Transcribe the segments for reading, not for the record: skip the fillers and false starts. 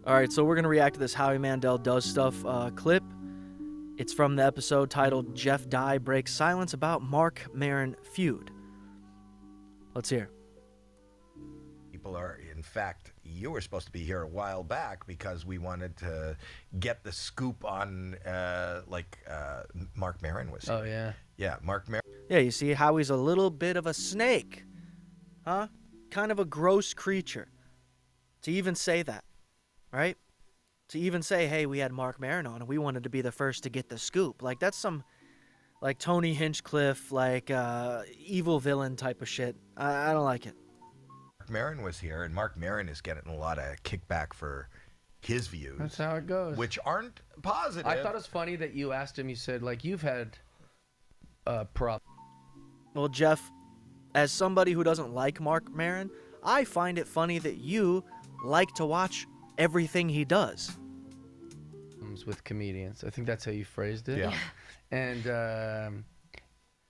All right, so we're going to react to this Howie Mandel Does Stuff clip. It's from the episode titled Jeff Dye Breaks Silence About Marc Maron Feud. Let's hear. People are, in fact, you were supposed to be here a while back because we wanted to get the scoop on, Marc Maron was here. Oh, yeah. Yeah, Marc Maron. Yeah, you see, Howie's a little bit of a snake. Huh? Kind of a gross creature. To even say that, right? To even say, hey, we had Marc Maron on and we wanted to be the first to get the scoop. Like, that's some, like, Tony Hinchcliffe, like, evil villain type of shit. I don't like it. Marc Maron was here, and Marc Maron is getting a lot of kickback for his views. That's how it goes. Which aren't positive. I thought it was funny that you asked him, you said, like, you've had prop. Well, Jeff, as somebody who doesn't like Marc Maron, I find it funny that you like to watch everything he does. With comedians. I think that's how you phrased it. Yeah.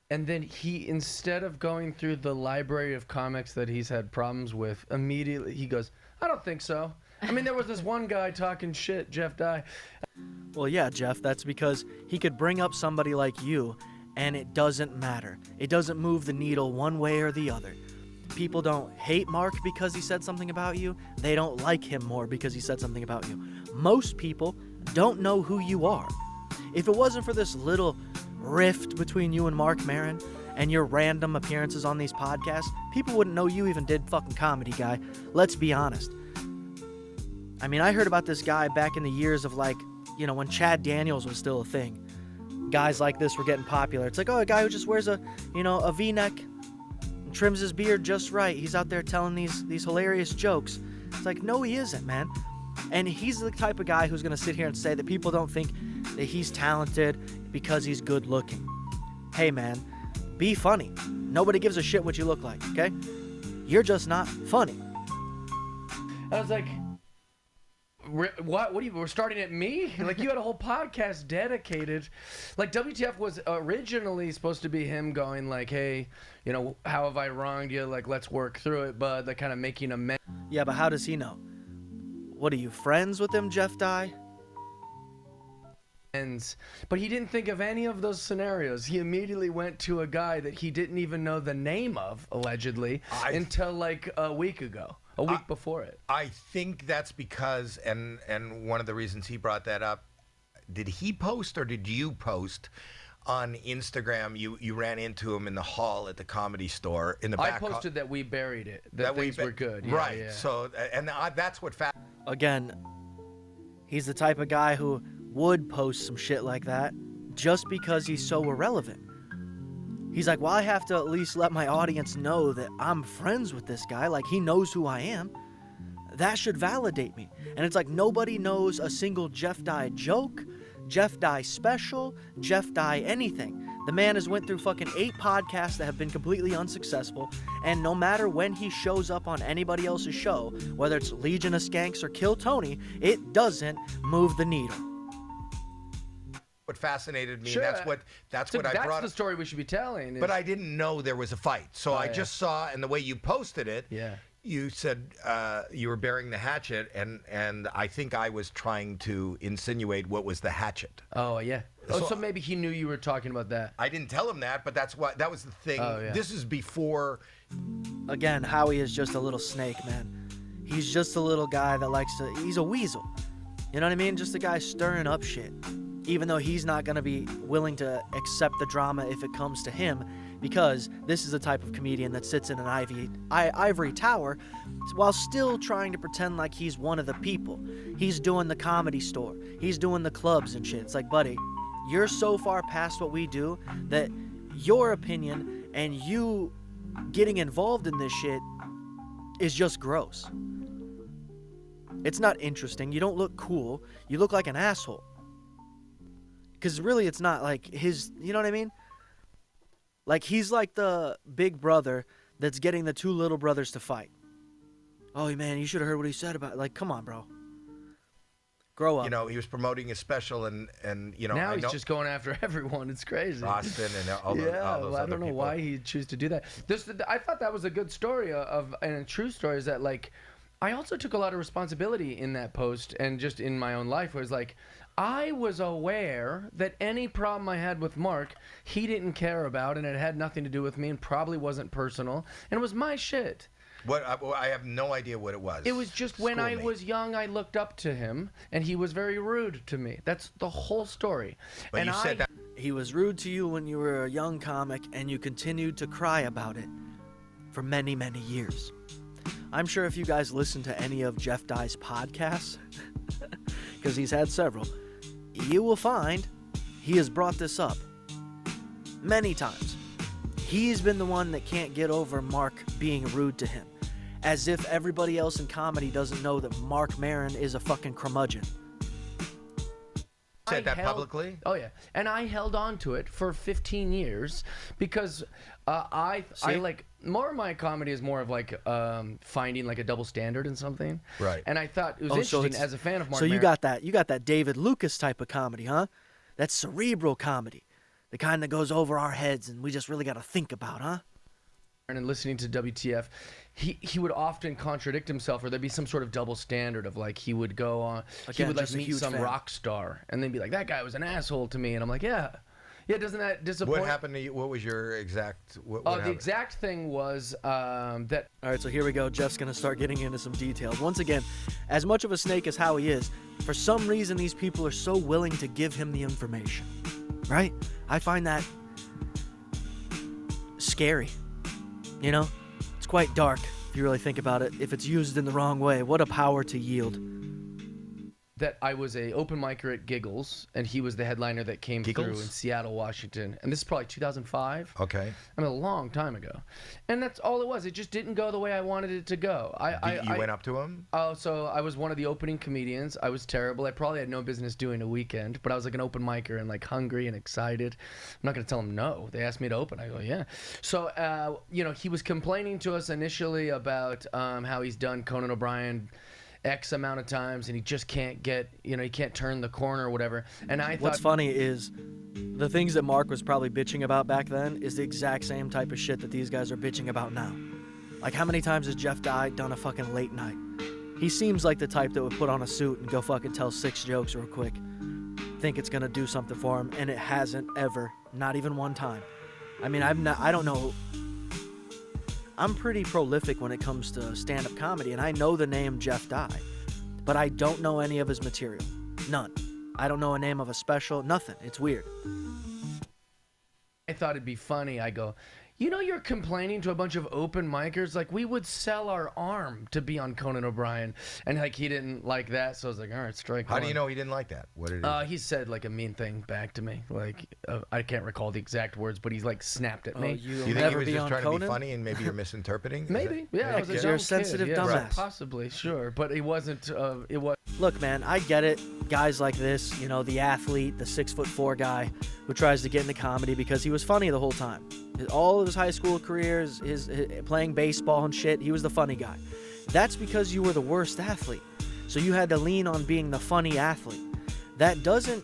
And then he, instead of going through the library of comics that he's had problems with, immediately he goes, I don't think so. I mean, there was this one guy talking shit, Jeff Dye. Well, yeah, Jeff, that's because he could bring up somebody like you, and it doesn't matter. It doesn't move the needle one way or the other. People don't hate Marc because he said something about you. They don't like him more because he said something about you. Most people don't know who you are. If it wasn't for this little rift between you and Marc Maron and your random appearances on these podcasts, people wouldn't know you even did fucking comedy, guy. Let's be honest. I mean, I heard about this guy back in the years of, like, you know, when Chad Daniels was still a thing. Guys like this were getting popular. It's like, oh, a guy who just wears a V-neck and trims his beard just right. He's out there telling these hilarious jokes. It's like, no, he isn't, man. And he's the type of guy who's going to sit here and say that people don't think that he's talented because he's good looking. Hey, man, be funny. Nobody gives a shit what you look like, okay? You're just not funny. I was like, what are you, we're starting at me? Like, you had a whole podcast dedicated. Like, WTF was originally supposed to be him going like, hey, you know, how have I wronged you? Like, let's work through it, bud. Like, kind of making amends. Yeah, but how does he know? What, are you friends with him, Jeff Dye? But he didn't think of any of those scenarios. He immediately went to a guy that he didn't even know the name of, allegedly, until like a week ago. A week before it. I think that's because, and one of the reasons he brought that up, did he post or did you post on Instagram? You ran into him in the hall at the Comedy Store in the back. I posted that we buried it. That things were good. Yeah, right. Yeah. So, and that's what. Again, he's the type of guy who would post some shit like that just because he's so irrelevant. He's like, well, I have to at least let my audience know that I'm friends with this guy. Like, he knows who I am. That should validate me. And it's like nobody knows a single Jeff Dye joke, Jeff Dye special, Jeff Dye anything. The man has went through fucking 8 podcasts that have been completely unsuccessful, and no matter when he shows up on anybody else's show, whether it's Legion of Skanks or Kill Tony, it doesn't move the needle. What fascinated me, sure. that's what I brought. That's the story we should be telling. But I didn't know there was a fight, so I just saw, and the way you posted it, you said you were bearing the hatchet, and I think I was trying to insinuate what was the hatchet. Oh yeah. So maybe he knew you were talking about that. I didn't tell him that, but that was the thing. Oh, yeah. This is before. Again, Howie is just a little snake, man. He's just a little guy that likes to. He's a weasel. You know what I mean? Just a guy stirring up shit. Even though he's not going to be willing to accept the drama if it comes to him, because this is the type of comedian that sits in an ivory tower while still trying to pretend like he's one of the people. He's doing the Comedy Store. He's doing the clubs and shit. It's like, buddy, you're so far past what we do that your opinion and you getting involved in this shit is just gross. It's not interesting. You don't look cool. You look like an asshole. Because really, it's not like his, you know what I mean? Like, he's like the big brother that's getting the 2 little brothers to fight. Oh, man, you should have heard what he said about it. Like, come on, bro. Grow up. You know, he was promoting his special, and you know. Now he's just going after everyone. It's crazy. Austin and all those, all those I other don't know people. why he'd choose to do that. I thought that was a good story and a true story is that, like, I also took a lot of responsibility in that post and just in my own life. Where it was like, I was aware that any problem I had with Mark, he didn't care about, and it had nothing to do with me and probably wasn't personal, and it was my shit. What I have no idea what it was. It was just when I School me. was young, I looked up to him, and he was very rude to me. That's the whole story. But and you said that. He was rude to you when you were a young comic, and you continued to cry about it for many, many years. I'm sure if you guys listen to any of Jeff Dye's podcasts, because he's had several, you will find he has brought this up many times. He's been the one that can't get over Mark being rude to him. As if everybody else in comedy doesn't know that Marc Maron is a fucking curmudgeon. Said that publicly? Oh yeah, and I held on to it for 15 years because I like more of my comedy is more of like finding like a double standard in something. Right. And I thought it was interesting as a fan of Marc Maron. You got that David Lucas type of comedy, huh? That's cerebral comedy, the kind that goes over our heads and we just really got to think about, huh? And listening to WTF, he would often contradict himself, or there'd be some sort of double standard of like he would go on, he would like meet some rock star, and then be like, that guy was an asshole to me, and I'm like, yeah, doesn't that disappoint? What happened to you? What was your exact? The exact thing was that. All right, so here we go. Jeff's gonna start getting into some details. Once again, as much of a snake as Howie is, for some reason these people are so willing to give him the information, right? I find that scary. You know, it's quite dark if you really think about it. If it's used in the wrong way, what a power to yield. That I was a open micer at Giggles, and he was the headliner that came through in Seattle, Washington. And this is probably 2005. Okay. I mean, a long time ago. And that's all it was. It just didn't go the way I wanted it to go. You went up to him? Oh, so I was one of the opening comedians. I was terrible. I probably had no business doing a weekend, but I was like an open micer and like hungry and excited. I'm not going to tell them no. They asked me to open. I go, yeah. So, he was complaining to us initially about how he's done Conan O'Brien X amount of times and he just can't get, he can't turn the corner or whatever. And I thought, what's funny is the things that Mark was probably bitching about back then is the exact same type of shit that these guys are bitching about now. Like, how many times has Jeff Dye done a fucking late night? He seems like the type that would put on a suit and go fucking tell 6 jokes real quick, think it's gonna do something for him, and it hasn't ever, not even one time. I mean, I don't know. I'm pretty prolific when it comes to stand-up comedy, and I know the name Jeff Dye, but I don't know any of his material. None. I don't know a name of a special. Nothing. It's weird. I thought it'd be funny. I go, you're complaining to a bunch of open micers. Like, we would sell our arm to be on Conan O'Brien. And, like, he didn't like that. So I was like, all right, strike How one. do you know he didn't like that? What did he said, like, a mean thing back to me. Like, I can't recall the exact words, but he's, like, snapped at me. You think he was just trying to be funny and maybe you're misinterpreting? Maybe. Yeah, I was a you're dumb a sensitive kid. dumbass. Yeah, possibly, sure. But it wasn't, Look, man, I get it. Guys like this, the athlete, the 6'4" guy who tries to get into comedy because he was funny the whole time. All of his high school career, his playing baseball and shit, he was the funny guy. That's because you were the worst athlete. So you had to lean on being the funny athlete. That doesn't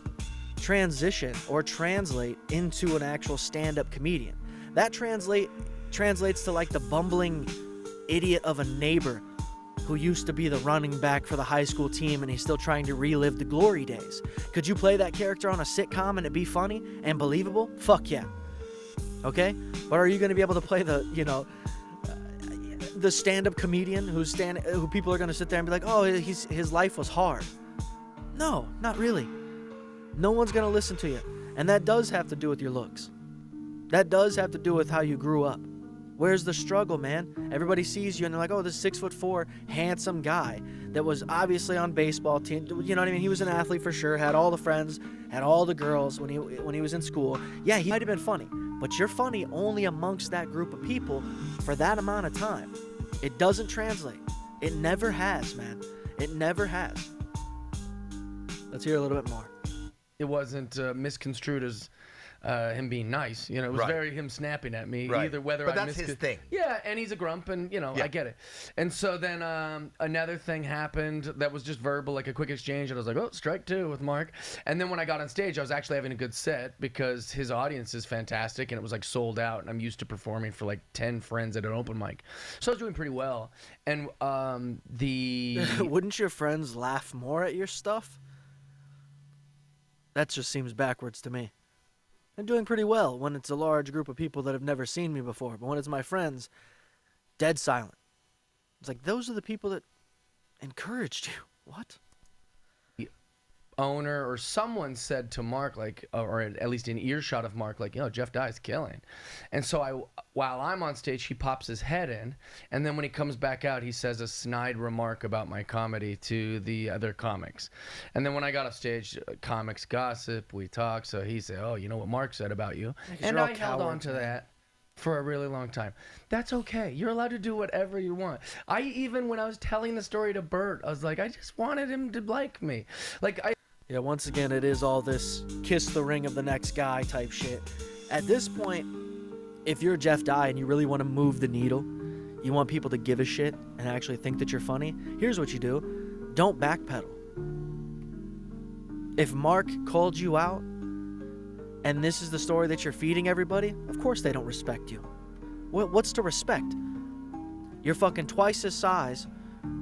transition or translate into an actual stand-up comedian. That translates to like the bumbling idiot of a neighbor who used to be the running back for the high school team and he's still trying to relive the glory days. Could you play that character on a sitcom and it be funny and believable? Fuck yeah. Okay? But are you going to be able to play the stand-up comedian who people are going to sit there and be like, oh, his life was hard? No, not really. No one's going to listen to you. And that does have to do with your looks. That does have to do with how you grew up. Where's the struggle, man? Everybody sees you and they're like, oh, this 6'4" handsome guy that was obviously on baseball team. You know what I mean? He was an athlete for sure, had all the friends, had all the girls when he was in school. Yeah, he might have been funny, but you're funny only amongst that group of people for that amount of time. It doesn't translate. It never has, man. It never has. Let's hear a little bit more. It wasn't misconstrued as him being nice. You know, it was Right. very him snapping at me. Right. Either whether But I that's missed his thing. Yeah, and he's a grump, and you know, Yeah. I get it. And so then another thing happened that was just verbal, like a quick exchange, and I was like, oh, strike two with Mark. And then when I got on stage, I was actually having a good set because his audience is fantastic, and it was like sold out, and I'm used to performing for like 10 friends at an open mic, so I was doing pretty well. And Wouldn't your friends laugh more at your stuff? That just seems backwards to me. I'm doing pretty well when it's a large group of people that have never seen me before, but when it's my friends, dead silent. It's like, those are the people that encouraged you. What? owner or someone said to Mark, like, or at least in earshot of Mark, like, Jeff Dye's killing. And so while I'm on stage, he pops his head in, and then when he comes back out, he says a snide remark about my comedy to the other comics. And then when I got off stage, comics gossip, we talk, so he said, oh, you know what Mark said about you? And I held on to that for a really long time. That's okay. You're allowed to do whatever you want. When I was telling the story to Bert, I was like, I just wanted him to like me. Yeah, once again, it is all this kiss the ring of the next guy type shit. At this point, if you're Jeff Dye and you really want to move the needle, you want people to give a shit and actually think that you're funny, here's what you do. Don't backpedal. If Mark called you out and this is the story that you're feeding everybody, of course they don't respect you. What's to respect? You're fucking twice his size,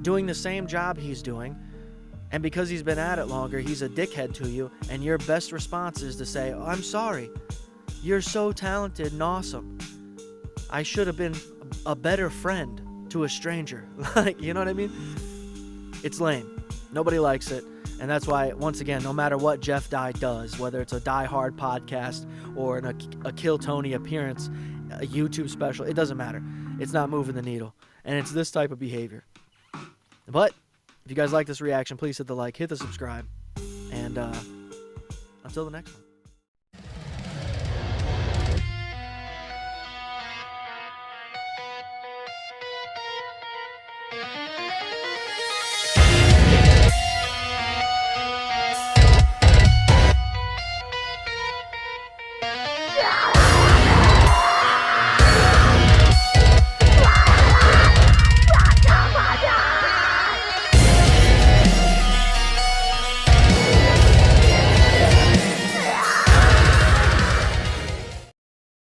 doing the same job he's doing, and because he's been at it longer, he's a dickhead to you, and your best response is to say, oh, I'm sorry. You're so talented and awesome. I should have been a better friend to a stranger. You know what I mean? It's lame. Nobody likes it. And that's why, once again, no matter what Jeff Dye does, whether it's a Die Hard podcast or a Kill Tony appearance, a YouTube special, it doesn't matter. It's not moving the needle. And it's this type of behavior. But if you guys like this reaction, please hit the like, hit the subscribe, and until the next one.